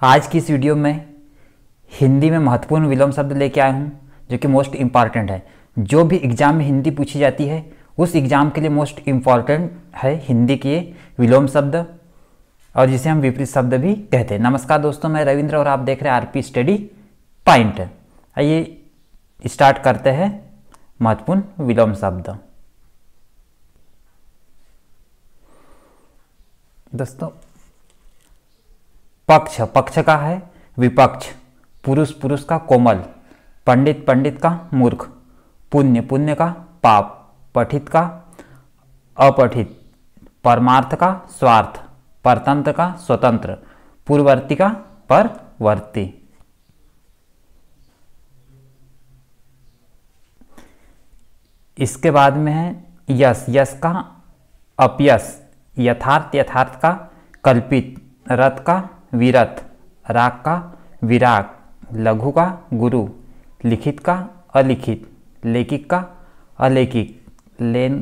आज की इस वीडियो में हिंदी में महत्वपूर्ण विलोम शब्द लेके आया हूँ जो कि मोस्ट इम्पॉर्टेंट है। जो भी एग्जाम में हिंदी पूछी जाती है उस एग्जाम के लिए मोस्ट इम्पॉर्टेंट है हिंदी के विलोम शब्द, और जिसे हम विपरीत शब्द भी कहते हैं। नमस्कार दोस्तों, मैं रविंद्र और आप देख रहे हैं आरपी स्टडी पॉइंट। आइए स्टार्ट करते हैं महत्वपूर्ण विलोम शब्द। दोस्तों, पक्ष, पक्ष का है विपक्ष, पुरुष, पुरुष का कोमल, पंडित, पंडित का मूर्ख, पुण्य, पुण्य का पाप, पठित का अपठित, परमार्थ का स्वार्थ, परतंत्र का स्वतंत्र, पूर्ववर्ती का परवर्ती। इसके बाद में है यश, यश का अपयश, यथार्थ, यथार्थ का कल्पित, रथ का विरथ, राग का विराग, लघु का गुरु, लिखित का अलिखित, लेखिक का अलेखिक, लेन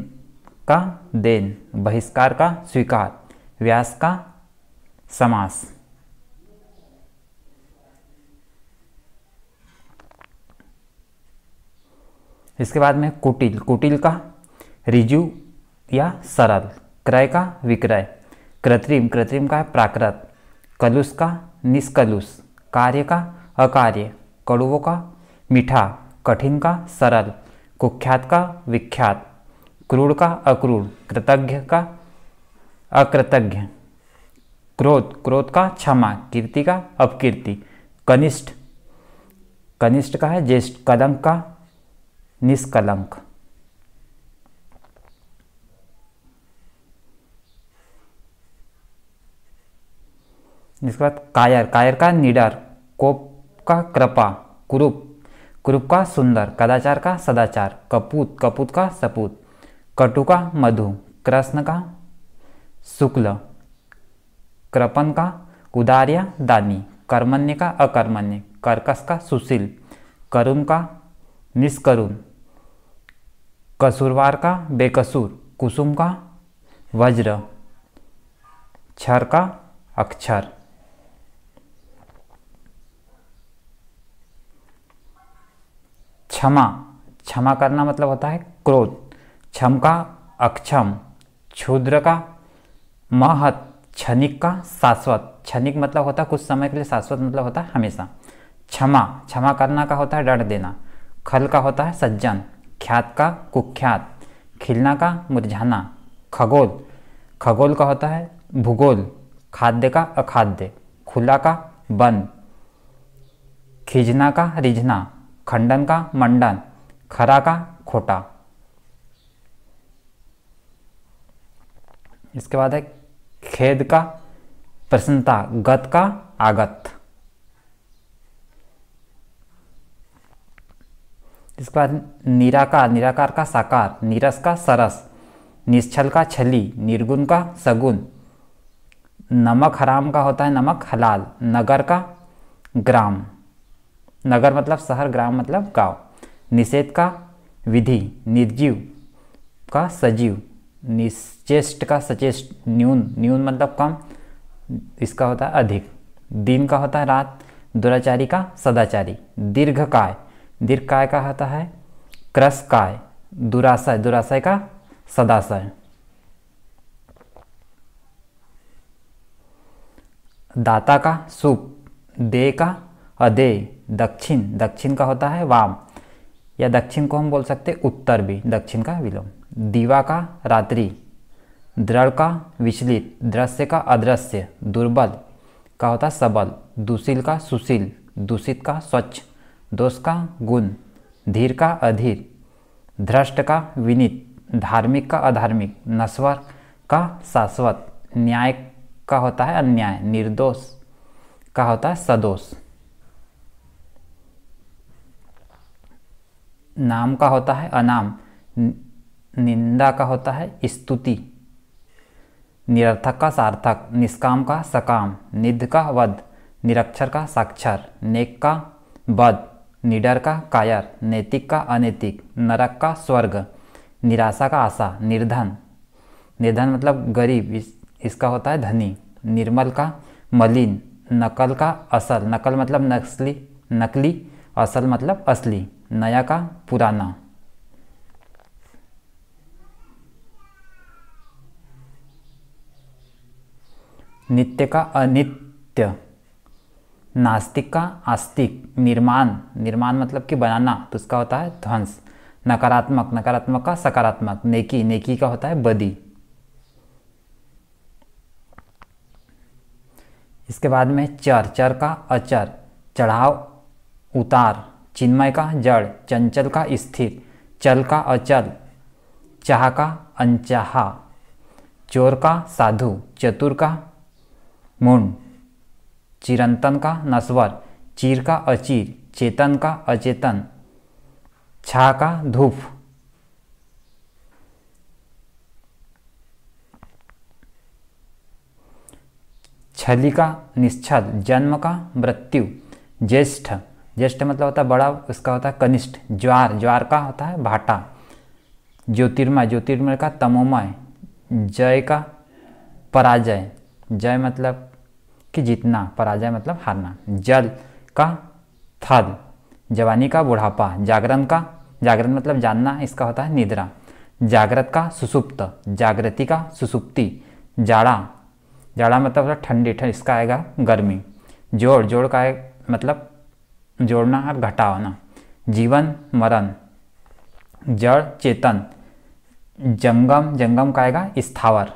का देन, बहिष्कार का स्वीकार, व्यास का समास। इसके बाद में कुटिल, कुटिल का ऋजु या सरल, क्रय का विक्रय, कृत्रिम, कृत्रिम का प्राकृत, कलुष का निष्कलुष, कार्य का अकार्य, कड़ुओं का मीठा, कठिन का सरल, कुख्यात का विख्यात, क्रूर का अक्रूर, कृतज्ञ का अकृतज्ञ, क्रोध, क्रोध का क्षमा, कीर्ति का अपकीर्ति, कनिष्ठ, कनिष्ठ का है ज्येष्ठ, कलंक का निष्कलंक। इसके बाद कायर, कायर का निडर, कोप का कृपा, कुरूप, कुरूप का सुंदर, कदाचार का सदाचार, कपूत, कपूत का सपूत, कटु का मधु, कृष्ण का शुक्ल, कृपन का उदार या दानी, कर्मण्य का अकर्मण्य, कर्कश का सुशील, करुण का निष्करुण, कसूरवार का बेकसूर, कुसुम का वज्र, क्षर का अक्षर। क्षमा, क्षमा करना मतलब होता है क्रोध, क्षम का अक्षम, क्षुद्र का महत, क्षणिक का शाश्वत, क्षणिक मतलब होता है कुछ समय के लिए, शाश्वत मतलब होता है हमेशा। क्षमा, क्षमा करना का होता है दंड देना, खल का होता है सज्जन, ख्यात का कुख्यात, खिलना का मुरझाना, खगोल, खगोल का होता है भूगोल, खाद्य का अखाद्य, खुला का बंद, खींचना का रिझना, खंडन का मंडन, खरा का खोटा। इसके बाद है खेद का प्रसन्नता, गत का आगत। इसके बाद निराकार, निराकार का साकार, नीरस का सरस, निश्चल का छली, निर्गुण का सगुण, नमक हराम का होता है नमक हलाल, नगर का ग्राम, नगर मतलब शहर, ग्राम मतलब गांव, निषेध का विधि, निर्जीव का सजीव, निश्चेष्ट का सचेष्ट, न्यून, न्यून मतलब कम, इसका होता है अधिक, दिन का होता है रात, दुराचारी का सदाचारी, दीर्घकाय, दीर्घकाय का होता है क्रसकाय, दुराशय, दुराशय का सदाशय, दाता का सुप, दे का अदेय, दक्षिण, दक्षिण का होता है वाम, या दक्षिण को हम बोल सकते उत्तर भी, दक्षिण का विलोम, दीवा का रात्रि, दृढ़ का विचलित, दृश्य का अदृश्य, दुर्बल का होता है सबल, दुशील का सुशील, दूषित का स्वच्छ, दोष का गुण, धीर का अधीर, धृष्ट का विनीत, धार्मिक का अधार्मिक, नश्वर का शाश्वत, न्याय का होता है अन्याय, निर्दोष का होता है सदोष, नाम का होता है अनाम, निंदा का होता है स्तुति, निरर्थक का सार्थक, निष्काम का सकाम, निध का वध, निरक्षर का साक्षर, नेक का बद, निडर का कायर, नैतिक का अनैतिक, नरक का स्वर्ग, निराशा का आशा, निर्धन, निर्धन मतलब गरीब, इसका होता है धनी, निर्मल का मलिन, नकल का असल, नकल मतलब नस्ली नकली, असल मतलब असली, नया का पुराना। नित्य का अनित्य, नास्तिक का आस्तिक, निर्माण, निर्माण मतलब कि बनाना, तो उसका होता है ध्वंस। नकारात्मक, नकारात्मक का सकारात्मक, नेकी, नेकी का होता है बदी। इसके बाद में चर, चर का अचर, चढ़ाव उतार, चिन्मय का जड़, चंचल का स्थिर, चल का अचल, चाह का अनचाहा, चोर का साधु, चतुर का मूढ़, चिरंतन का नश्वर, चीर का अचीर, चेतन का अचेतन, छा का धूप। छली का निश्छल, जन्म का मृत्यु, ज्येष्ठ, ज्येष्ठ मतलब होता है बड़ा, उसका होता है कनिष्ठ, ज्वार, ज्वार का होता है भाटा, ज्योतिर्मय, ज्योतिर्मय का तमोमय, जय का पराजय, जय मतलब कि जीतना, पराजय मतलब हारना, जल का थल, जवानी का बुढ़ापा, जागरण का, जागरण मतलब जानना, इसका होता है निद्रा, जागृत का सुसुप्त, जागृति का सुसुप्ति, जाड़ा, जाड़ा मतलब ठंडी, ठंड, इसका आएगा गर्मी, जोड़, जोड़ का मतलब जोड़ना और घटाना, जीवन मरण, जड़ चेतन, जंगम, जंगम का आएगा स्थावर।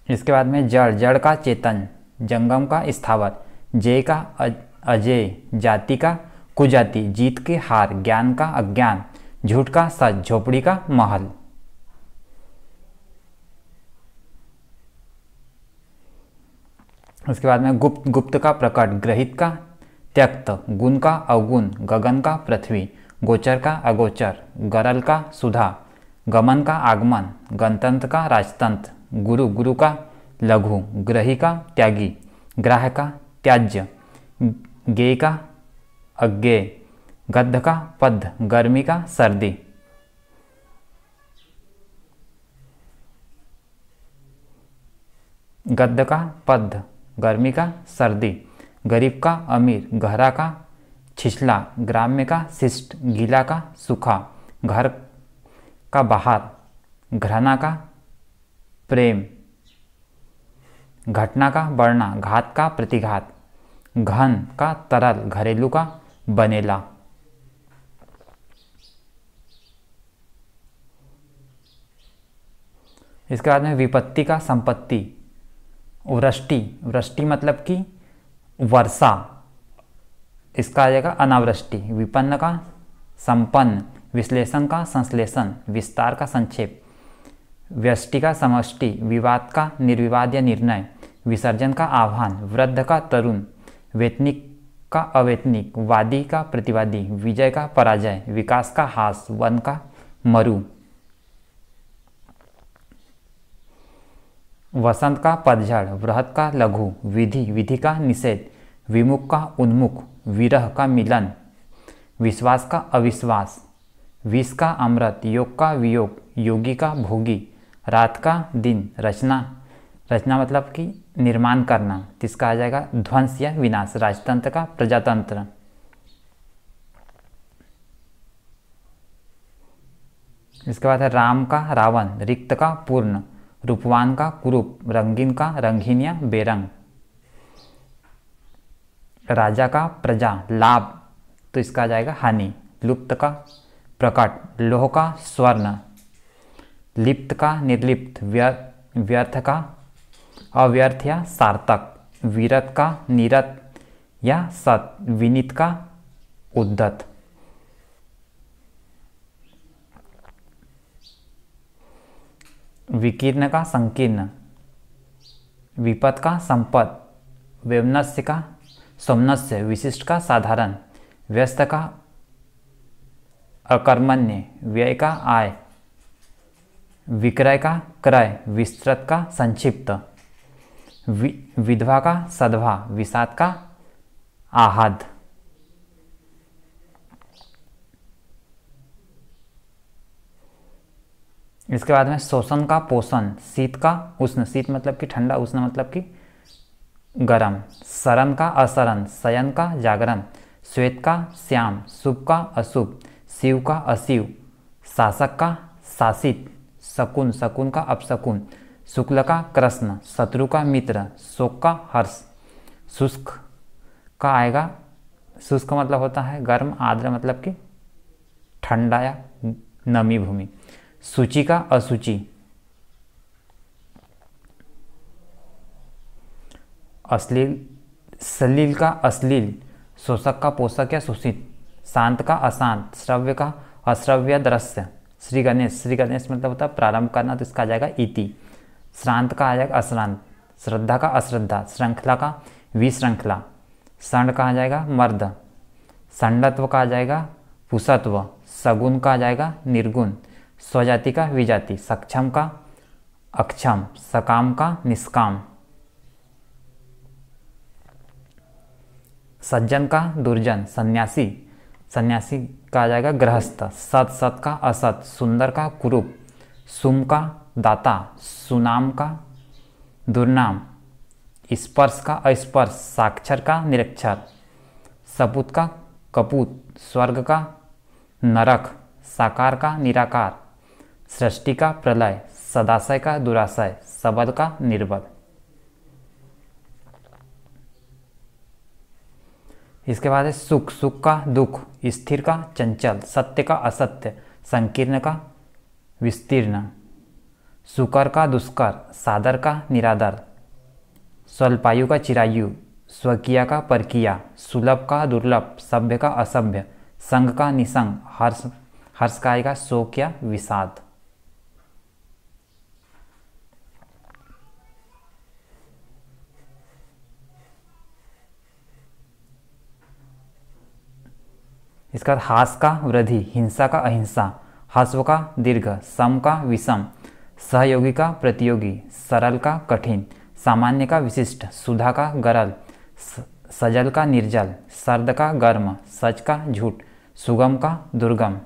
इसके बाद में जड़, जड़ का चेतन, जंगम का स्थावर, जय का अजय, जाति का कुजाति, जीत के हार, ज्ञान का अज्ञान, झूठ का सच, झोपड़ी का महल। उसके बाद में गुप्त, गुप्त का प्रकट, ग्रहित का त्यक्त, गुण का अवगुण, गगन का पृथ्वी, गोचर का अगोचर, गरल का सुधा, गमन का आगमन, गणतंत्र का राजतंत्र, गुरु, गुरु का लघु, ग्रही का त्यागी, ग्राह का त्याज्य, गेय का अज्ञेय, गद्ध का पद्ध, गर्मी का सर्दी। गद्ध का पद्ध, गर्मी का सर्दी, गरीब का अमीर, गहरा का छिछला, ग्राम्य का शिष्ट, गीला का सूखा, घर का बाहर, घृणा का प्रेम, घटना का बढ़ना, घात का प्रतिघात, घन का तरल, घरेलू का बनेला। इसके बाद में विपत्ति का संपत्ति, वृष्टि, वृष्टि मतलब कि वर्षा, इसका आ जाएगा अनावृष्टि, विपन्न का संपन्न, विश्लेषण का संश्लेषण, विस्तार का संक्षेप, व्यष्टि का समष्टि, विवाद का निर्विवाद या निर्णय, विसर्जन का आह्वान, वृद्ध का तरुण, वेतनिक का अवेतनिक, वादी का प्रतिवादी, विजय का पराजय, विकास का हास, वन का मरु, वसंत का पतझड़, बृहत का लघु, विधि, विधि का निषेध, विमुख का उन्मुख, विरह का मिलन, विश्वास का अविश्वास, विष का अमृत, योग का वियोग, योगी का भोगी, रात का दिन, रचना, रचना मतलब कि निर्माण करना, जिसका आ जाएगा ध्वंस या विनाश, राजतंत्र का प्रजातंत्र। इसके बाद है राम का रावण, रिक्त का पूर्ण, रूपवान का कुरूप, रंगीन का रंगीन या बेरंग, राजा का प्रजा, लाभ, तो इसका आ जाएगा हानि, लुप्त का प्रकट, लोह का स्वर्ण, लिप्त का निर्लिप्त, व्यर्थ का अव्यर्थ या सार्थक, विरत का निरत या सत, विनीत का उद्धत। विकीर्ण का संकीर्ण, विपत का संपत, वेमनस्य का सोमनस्य, विशिष्ट का साधारण, व्यस्त का अकर्मण्य, व्यय का आय, विक्रय का क्रय, विस्तृत का संक्षिप्त, विधवा का सधवा, विषाद का आहद। इसके बाद में शोषण का पोषण, शीत का उष्ण, शीत मतलब कि ठंडा, उष्ण मतलब कि गरम, शरण का अशरण, शयन का जागरण, श्वेत का श्याम, शुभ का अशुभ, शिव का अशिव, शासक का शासित, शकुन, शकुन का अपशकुन, शुक्ल का कृष्ण, शत्रु का मित्र, शोक का हर्ष, शुष्क का आएगा, शुष्क मतलब होता है गर्म, आर्द्र मतलब कि ठंडा या नमी भूमि, सूची का असूची, अश्लील, सलील का अश्लील, शोषक का पोषक या शोषित, शांत का अशांत, श्रव्य का अश्रव्य दृश्य, श्री गणेश, श्री गणेश मतलब होता है प्रारंभ करना, तो इसका आ जाएगा इति, श्रांत का आ जाएगा अश्रांत, श्रद्धा का अश्रद्धा, श्रृंखला का विश्रृंखला, षंड का आ जाएगा मर्द, षंडत्व का आ जाएगा पुषत्व, सगुण का आ जाएगा निर्गुण, स्वजाति का विजाति, सक्षम का अक्षम, सकाम का निष्काम, सज्जन का दुर्जन, सन्यासी, सन्यासी का आ जाएगा गृहस्थ, सत, सत का असत, सुंदर का कुरूप, सुम का दाता, सुनाम का दुर्नाम, स्पर्श का अस्पर्श, साक्षर का निरक्षर, सपूत का कपूत, स्वर्ग का नरक, साकार का निराकार, सृष्टि का प्रलय, सदाशय का दुराशय, सबल का निर्बल। इसके बाद है सुख, सुख का दुख, स्थिर का चंचल, सत्य का असत्य, संकीर्ण का विस्तीर्ण, सुकर का दुष्कर, सादर का निरादर, स्वल्पायु का चिरायु, स्वकीय का परकीया, सुलभ का दुर्लभ, सभ्य का असभ्य, संग का निसंग, हर्ष, हर्ष का आएगा शोक या विषाद। इसका हास का वृद्धि, हिंसा का अहिंसा, हस्व का दीर्घ, सम का विषम, सहयोगी का प्रतियोगी, सरल का कठिन, सामान्य का विशिष्ट, सुधा का गरल, सजल का निर्जल, सर्द का गर्म, सच का झूठ, सुगम का दुर्गम।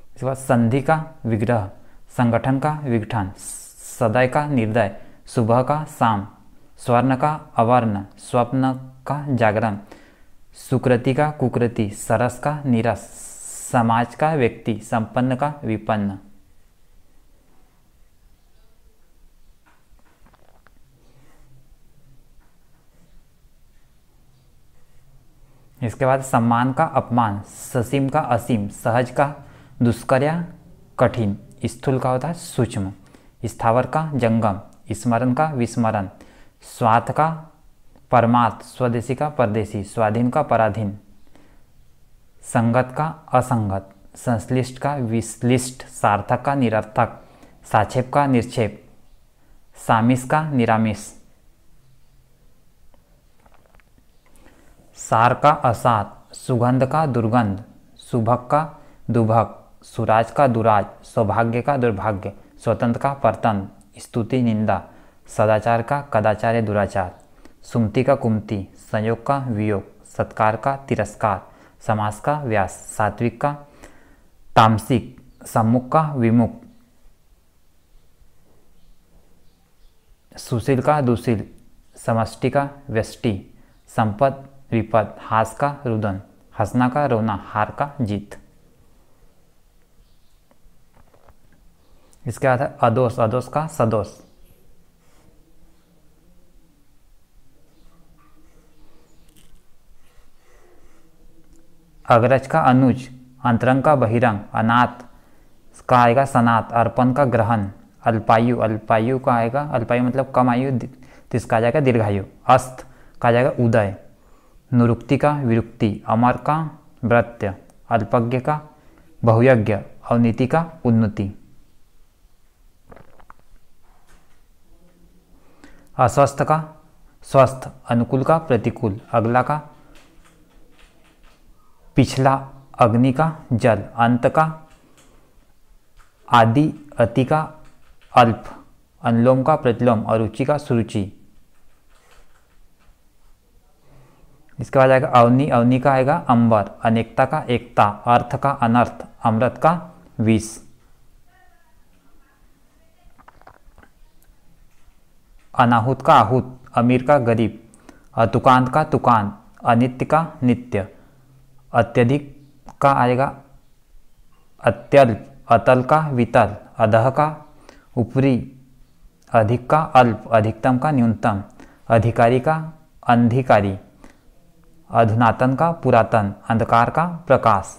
इसके बाद संधि का विग्रह, संगठन का विघटन, सदय का निर्दय, सुबह का शाम, स्वर्ण का अवर्ण, स्वप्न का जागरण, सुकृति का कुकृति, सरस का नीरस, समाज का व्यक्ति, संपन्न का विपन्न। इसके बाद सम्मान का अपमान, ससीम का असीम, सहज का दुष्कर या कठिन, स्थूल का होता है सूक्ष्म, स्थावर का जंगम, स्मरण का विस्मरण, स्वार्थ का परमार्थ, स्वदेशी का परदेशी, स्वाधीन का पराधीन, संगत का असंगत, संश्लिष्ट का विश्लिष्ट, सार्थक का निरर्थक, साक्षेप का निक्षेप, सामिस का निरामिस, सार का असार, सुगंध का दुर्गंध, सुभग का दुभग, सुराज का दुराज, सौभाग्य का दुर्भाग्य, स्वतंत्र का परतंत्र, स्तुति निंदा, सदाचार का कदाचार या दुराचार, सुमति का कुमति, संयोग का वियोग, सत्कार का तिरस्कार, समास का व्यास, सात्विक का तामसिक, सम्मुख का विमुख, सुशील का दुशील, समष्टि का व्यष्टि, संपद विपद, हास का रुदन, हंसना का रोना, हार का जीत। इसके बाद है अदोष, अदोष का सदोष, अग्रज का अनुज, अंतरंग का बहिरंग, अनाथ का आएगा सनात, अर्पण का ग्रहण, अल्पायु, अल्पायु का आएगा, अल्पायु मतलब कम आयु, तो इसका आ जाएगा दीर्घायु, अस्त का आ जाएगा उदय, निरुक्ति का विरुक्ति, अमर का व्रत्य, अल्पज्ञ का बहुयज्ञ, अवनीति का उन्नति। अस्वस्थ का स्वस्थ, अनुकूल का प्रतिकूल, अगला का पिछला, अग्नि का जल, अंत का आदि, अति का अल्प, अनुलोम का प्रतिलोम, अरुचि का सुरुचि, इसके बाद आएगा अवनी, अवनी का आएगा अंबर, अनेकता का एकता, अर्थ का अनर्थ, अमृत का विष। अनाहुत का आहूत, अमीर का गरीब, अतुकांत का तुकांत, अनित्य का नित्य, अत्यधिक का आएगा अत्यल्प, अतल का वितल, अधः का ऊपरी, अधिक का अल्प, अधिकतम का न्यूनतम, अधिकारी का अंधिकारी, अधुनातन का पुरातन, अंधकार का प्रकाश,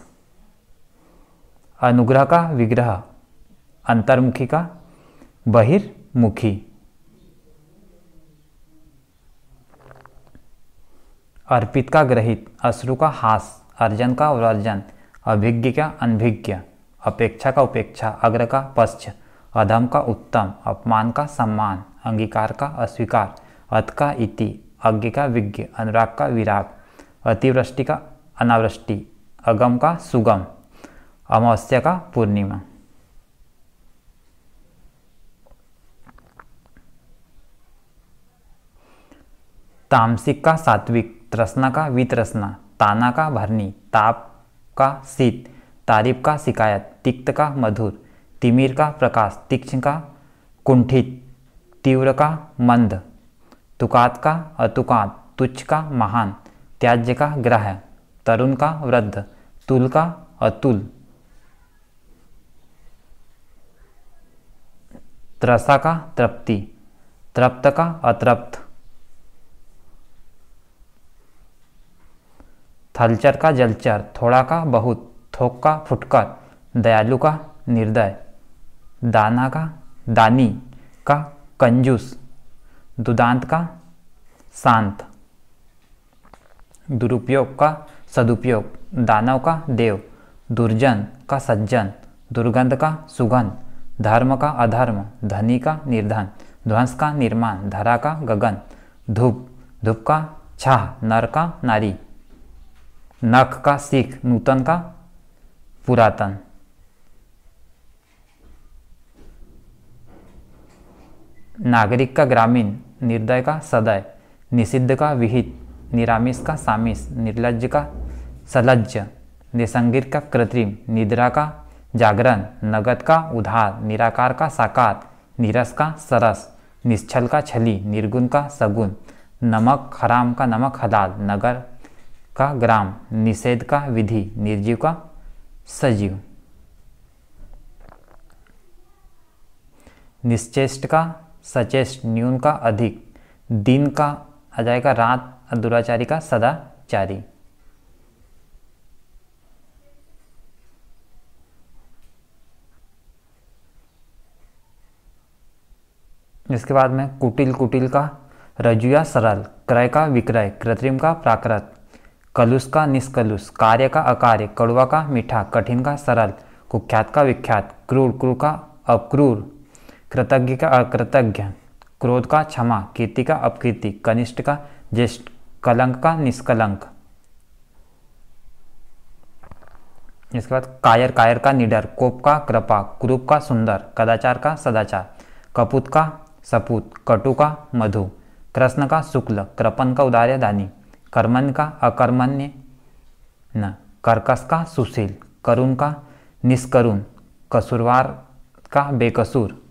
अनुग्रह का विग्रह, अंतर्मुखी का बहिर्मुखी, अर्पित का ग्रहित, अश्रु का हास, अर्जन का वर्जन, अभिज्ञ का अनभिज्ञ, अपेक्षा का उपेक्षा, अग्र का पश्च, अधम का उत्तम, अपमान का सम्मान, अंगीकार का अस्वीकार, अत का इति, अज्ञ का विज्ञ, अनुराग का विराग, अतिवृष्टि का अनावृष्टि, अगम का सुगम, अमावस्या का पूर्णिमा। तामसिक का सात्विक, तृष्णा का वितृष्णा, ताना का भरनी, ताप का शीत, तारीफ का शिकायत, तिक्त का मधुर, तिमिर का प्रकाश, तीक्ष्ण का कुंठित, तीव्र का मंद, तुकात का अतुकात, तुच्छ का महान, त्याज्य का ग्राह्य, तरुण का वृद्ध, तुल का अतुल, त्रसा का तृप्ति, तृप्त का अतृप्त, थलचर का जलचर, थोड़ा का बहुत, थोक का फुटकर, दयालु का निर्दय, दाना का दानी का कंजूस, दुदांत का शांत, दुरुपयोग का सदुपयोग, दानव का देव, दुर्जन का सज्जन, दुर्गंध का सुगंध, धर्म का अधर्म, धनी का निर्धन, ध्वंस का निर्माण, धरा का गगन, धूप, धूप का छाह, नर का नारी, नख का सीख, नूतन का पुरातन, नागरिक का ग्रामीण, निर्दय का सदय, निषिद्ध का विहित, निरामिष का सामिष, निर्लज्ज का सलज्ज, निसंगित का कृत्रिम, निद्रा का जागरण, नगद का उधार, निराकार का साकार, नीरस का सरस, निश्छल का छली, निर्गुण का सगुण, नमक हराम का नमक हलाल, नगर का ग्राम, निषेध का विधि, निर्जीव का सजीव, निश्चेष्ट का सचेष्ट, न्यून का अधिक, दिन का आ जाएगा रात, दुराचारी का सदाचारी। इसके बाद में कुटिल, कुटिल का रजु या सरल, क्रय का विक्रय, कृत्रिम का प्राकृत, कलुष का निष्कलुष, कार्य का अकार्य, कड़वा का मीठा, कठिन का सरल, कुख्यात का विख्यात, क्रूर, क्रूर का अक्रूर, कृतज्ञ का अकृतज्ञ, क्रोध का क्षमा, कीर्ति का अपकीर्ति, कनिष्ठ का ज्येष्ठ, कलंक का निष्कलंक। इसके बाद कायर, कायर का निडर, कोप का कृपा, कुरूप का सुंदर, कदाचार का सदाचार, कपूत का सपूत, कटु का मधु, कृष्ण का शुक्ल, कृपन का उदार्य दानी, कर्मण्य का अकर्मण्य न, कर्कश का सुशील, करुण का निष्करुण, कसूरवार का बेकसूर,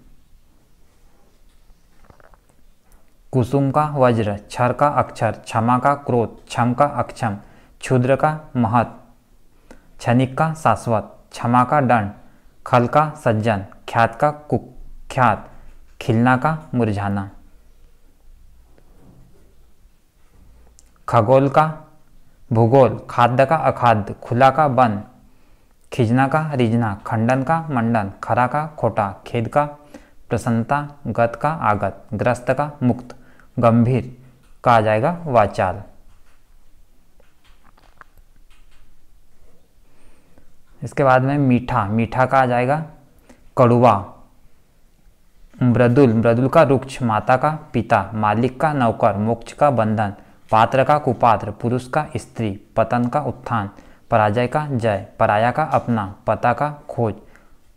कुसुम का वज्र, क्षर का अक्षर, क्षमा का क्रोध, क्षम का अक्षम, क्षुद्र का महत, क्षणिक का शाश्वत, क्षमा का दंड, खल का सज्जन, ख्यात का कुख्यात, खिलना का मुरझाना, खगोल का भूगोल, खाद्य का अखाद्य, खुला का बंद, खिजना का रिझना, खंडन का मंडन, खरा का खोटा, खेद का प्रसन्नता, गत का आगत, ग्रस्त का मुक्त, गंभीर का आ जाएगा वाचाल। इसके बाद में मीठा, मीठा का आ जाएगा कड़ुआ, मृदुल, मृदुल का रुक्ष, माता का पिता, मालिक का नौकर, मोक्ष का बंधन, पात्र का कुपात्र, पुरुष का स्त्री, पतन का उत्थान, पराजय का जय, पराया का अपना, पता का खोज,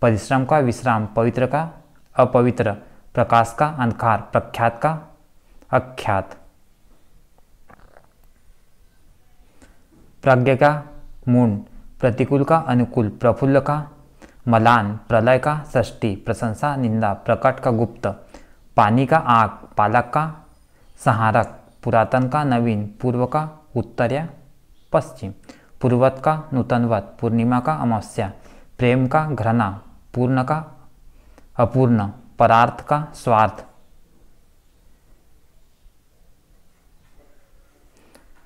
परिश्रम का विश्राम, पवित्र का अपवित्र, प्रकाश का अंधकार, प्रख्यात का अख्यात। प्रज्ञ का मूढ़, प्रतिकूल का अनुकूल, प्रफुल्ल का मलान, प्रलय का सृष्टि, प्रशंसा निंदा, प्रकट का गुप्त, पानी का आग, पालक का संहारक, पुरातन का नवीन, पूर्व का उत्तर या पश्चिम, पूर्वत का नूतनवत, पूर्णिमा का अमावस्या, प्रेम का घृणा, पूर्ण का अपूर्ण, परार्थ का स्वार्थ,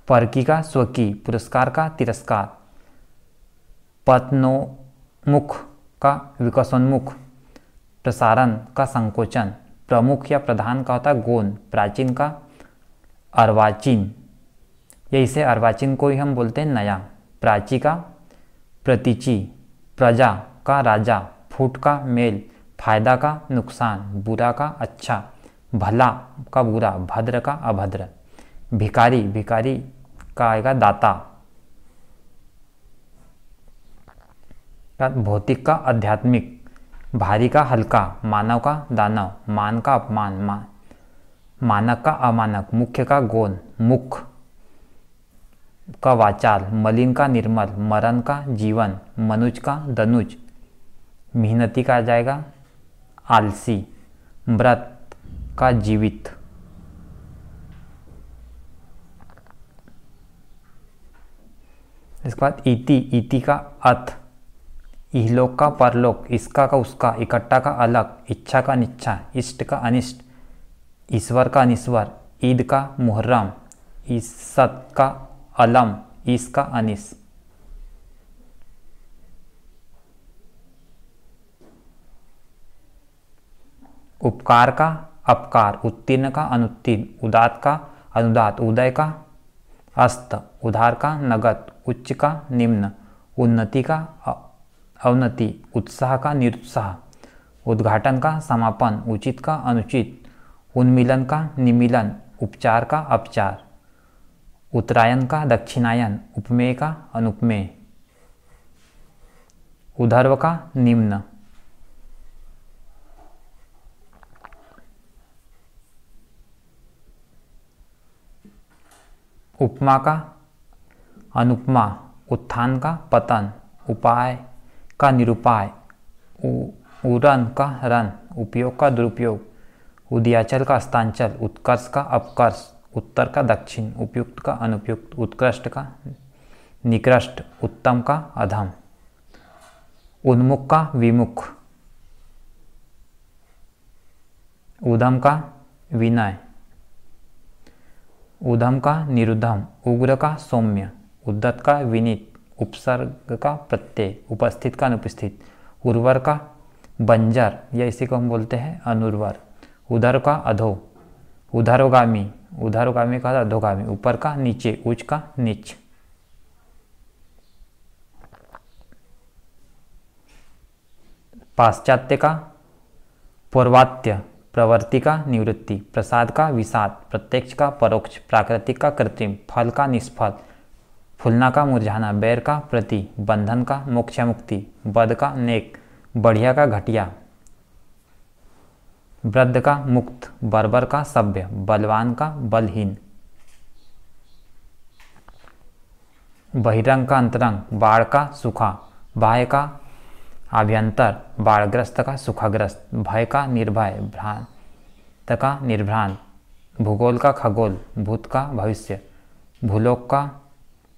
परकी का स्वकी, पुरस्कार का तिरस्कार, पतनोमुख का विकसोन्मुख, प्रसारण का संकोचन, प्रमुख या प्रधान का होता गौण, प्राचीन का अर्वाचीन, या इसे अर्वाचीन को ही हम बोलते हैं नया, प्राची का प्रतीची, प्रजा का राजा, फूट का मेल, फायदा का नुकसान, बुरा का अच्छा, भला का बुरा, भद्र का अभद्र, भिखारी, भिखारी का आएगा दाता, भौतिक का आध्यात्मिक, भारी का हल्का, मानव का दानव, मान का अपमान, मानक का अमानक, मुख्य का गौण, मुख का वाचाल, मलिन का निर्मल, मरण का जीवन, मनुज का दनुज, मेहनती का आ जाएगा आलसी, व्रत का जीवित, इसके बाद इति, इति का अथ, इहलोक का परलोक, इसका का उसका, इकट्ठा का अलग, इच्छा का निच्छा, इष्ट का अनिष्ट, ईश्वर का अनिश्वर, ईद का मुहर्रम, ईसत का अलम, ईस का अनिस, उपकार का अपकार, उत्तीर्ण का अनुत्तीर्ण, उदात का अनुदात, उदय का अस्त, उधार का नगद, उच्च का निम्न, उन्नति का अवनति, उत्साह का निरुत्साह, उद्घाटन का समापन, उचित का अनुचित, उन्मिलन का निमिलन, उपचार का अपचार, उत्तरायण का दक्षिणायन, उपमेय का अनुपमेय, उधर्व का निम्न, उपमा का अनुपमा, उत्थान का पतन, उपाय का निरुपाय, उरन का रन, उपयोग का दुरुपयोग, उदयाचल का अस्तांचल, उत्कर्ष का अपकर्ष, उत्तर का दक्षिण, उपयुक्त का अनुपयुक्त, उत्कृष्ट का निकृष्ट, उत्तम का अधम, उन्मुख का विमुख, उधम का विनय, उधम का निरुद्धम, उग्र का सौम्य, उद्धत का विनीत, उपसर्ग का प्रत्यय, उपस्थित का अनुपस्थित, उर्वर का बंजर, या इसी को हम बोलते हैं अनुर्वर, उधर का अधो, उधरोगामी, उधरोगामी का अधोगामी, ऊपर का नीचे, उच्च का नीच, पाश्चात्य का पूर्वात्य, प्रवृत्ति का निवृत्ति, प्रसाद का विषाद, प्रत्यक्ष का परोक्ष, प्राकृतिक का कृत्रिम, फल का निष्फल, फूलना का मुरझाना, बैर का प्रति, बंधन का मोक्ष मुक्ति, बद का नेक, बढ़िया का घटिया, वृद्ध का मुक्त, बर्बर का सभ्य, बलवान का बलहीन, बहिरंग का अंतरंग, बाढ़ का सूखा, बाह्य का आभ्यंतर, बाढ़ग्रस्त का सुखाग्रस्त, भय का निर्भय, भ्रांत का निर्भ्रांत, भूगोल का खगोल, भूत का भविष्य, भूलोक का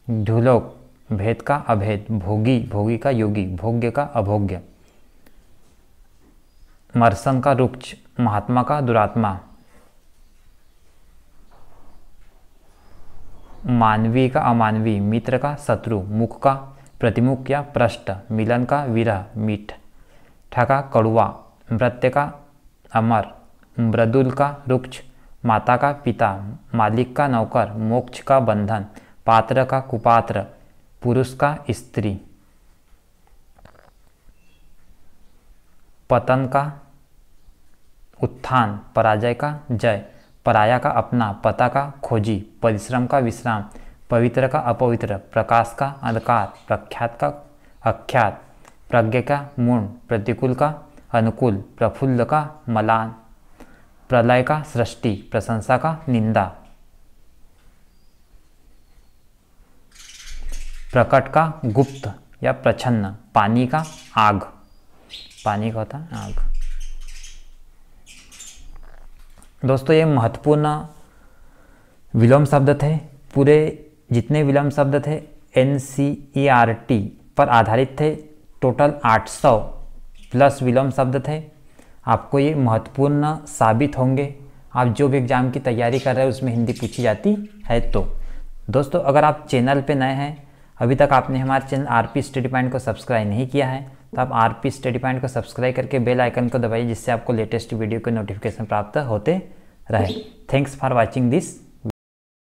ढूलोक, भेद का अभेद, भोगी, भोगी का योगी, भोग्य का अभोग्य, मरसन का रुक्ष, महात्मा का दुरात्मा, मानवीय का अमानवीय, मित्र का शत्रु, मुख का प्रतिमुख या पृष्ठ, मिलन का विरह, मीठा का कड़वा, मृत्य का अमर, मृदुल का रुक्ष, माता का पिता, मालिक का नौकर, मोक्ष का बंधन, पात्र का कुपात्र, पुरुष का स्त्री, पतन का उत्थान, पराजय का जय, पराया का अपना, पता का खोजी, परिश्रम का विश्राम, पवित्र का अपवित्र, प्रकाश का अंधकार, प्रख्यात का अख्यात, प्रज्ञ का मूढ़, प्रतिकूल का अनुकूल, प्रफुल्ल का मलान, प्रलय का सृष्टि, प्रशंसा का निंदा, प्रकट का गुप्त या प्रच्छन्न, पानी का आग, पानी का होता है आग। दोस्तों ये महत्वपूर्ण विलोम शब्द थे। पूरे जितने विलोम शब्द थे NCERT पर आधारित थे। टोटल 800 प्लस विलोम शब्द थे। आपको ये महत्वपूर्ण साबित होंगे। आप जो भी एग्ज़ाम की तैयारी कर रहे हैं उसमें हिंदी पूछी जाती है। तो दोस्तों अगर आप चैनल पे नए हैं, अभी तक आपने हमारे चैनल RP स्टडी पॉइंट को सब्सक्राइब नहीं किया है, तो आप RP स्टडी पॉइंट को सब्सक्राइब करके बेल आइकन को दबाइए, जिससे आपको लेटेस्ट वीडियो के नोटिफिकेशन प्राप्त होते रहे। Thanks for watching this